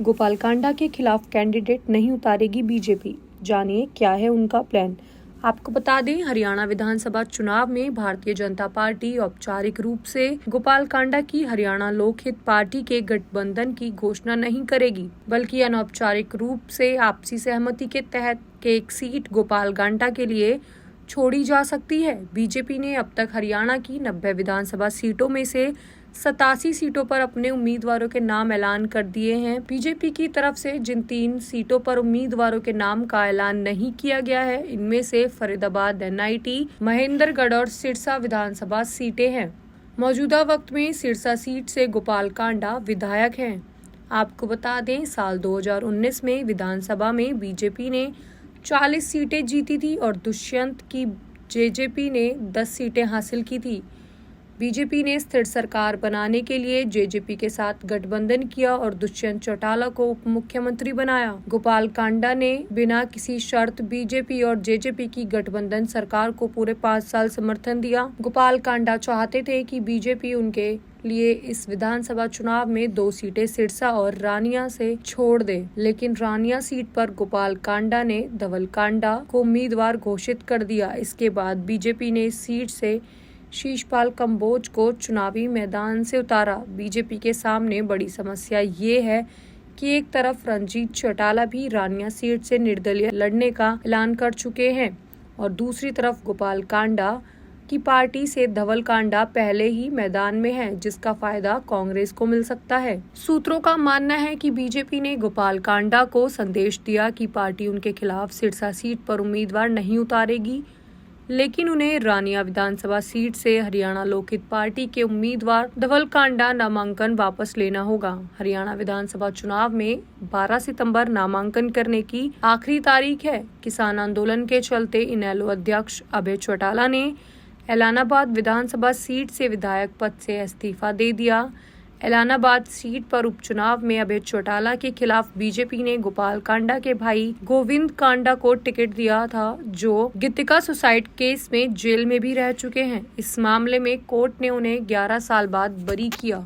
गोपाल कांडा के खिलाफ कैंडिडेट नहीं उतारेगी बीजेपी, जानिए क्या है उनका प्लान। आपको बता दें, हरियाणा विधानसभा चुनाव में भारतीय जनता पार्टी औपचारिक रूप से गोपाल कांडा की हरियाणा लोकहित पार्टी के गठबंधन की घोषणा नहीं करेगी, बल्कि अनौपचारिक रूप से आपसी सहमति के तहत एक सीट गोपाल कांडा के लिए छोड़ी जा सकती है। बीजेपी ने अब तक हरियाणा की 90 विधानसभा सीटों में से 87 सीटों पर अपने उम्मीदवारों के नाम ऐलान कर दिए हैं। बीजेपी की तरफ से जिन 3 सीटों पर उम्मीदवारों के नाम का ऐलान नहीं किया गया है, इनमें से फरीदाबाद NIT, महेंद्रगढ़ और सिरसा विधानसभा सीटें हैं। मौजूदा वक्त में सिरसा सीट से गोपाल कांडा विधायक हैं। आपको बता दें, साल 2019 में विधानसभा में बीजेपी ने 40 सीटें जीती थी और दुष्यंत की जेजेपी ने 10 सीटें हासिल की थी। बीजेपी ने स्थिर सरकार बनाने के लिए जेजेपी के साथ गठबंधन किया और दुष्यंत चौटाला को उप मुख्यमंत्री बनाया। गोपाल कांडा ने बिना किसी शर्त बीजेपी और जेजेपी की गठबंधन सरकार को पूरे 5 साल समर्थन दिया। गोपाल कांडा चाहते थे कि बीजेपी उनके लिए इस विधानसभा चुनाव में 2 सीटें सिरसा और रानिया से छोड़ दे, लेकिन रानिया सीट पर गोपाल कांडा ने धवल कांडा को उम्मीदवार घोषित कर दिया। इसके बाद बीजेपी ने इस सीट से शीशपाल कंबोज को चुनावी मैदान से उतारा। बीजेपी के सामने बड़ी समस्या ये है कि एक तरफ रणजीत चौटाला भी रानिया सीट से निर्दलीय लड़ने का ऐलान कर चुके हैं और दूसरी तरफ गोपाल कांडा की पार्टी से धवल कांडा पहले ही मैदान में है, जिसका फायदा कांग्रेस को मिल सकता है। सूत्रों का मानना है कि बीजेपी ने गोपाल कांडा को संदेश दिया कि पार्टी उनके खिलाफ सिरसा सीट पर उम्मीदवार नहीं उतारेगी, लेकिन उन्हें रानिया विधानसभा सीट से हरियाणा लोकहित पार्टी के उम्मीदवार धवल कांडा नामांकन वापस लेना होगा। हरियाणा विधानसभा चुनाव में 12 सितंबर नामांकन करने की आखिरी तारीख है। किसान आंदोलन के चलते इनेलो अध्यक्ष अभय चौटाला ने एलानाबाद विधानसभा सीट से विधायक पद से इस्तीफा दे दिया। एलानाबाद सीट पर उपचुनाव में अभय चौटाला के खिलाफ बीजेपी ने गोपाल कांडा के भाई गोविंद कांडा को टिकट दिया था, जो गीतिका सुसाइड केस में जेल में भी रह चुके हैं। इस मामले में कोर्ट ने उन्हें 11 साल बाद बरी किया।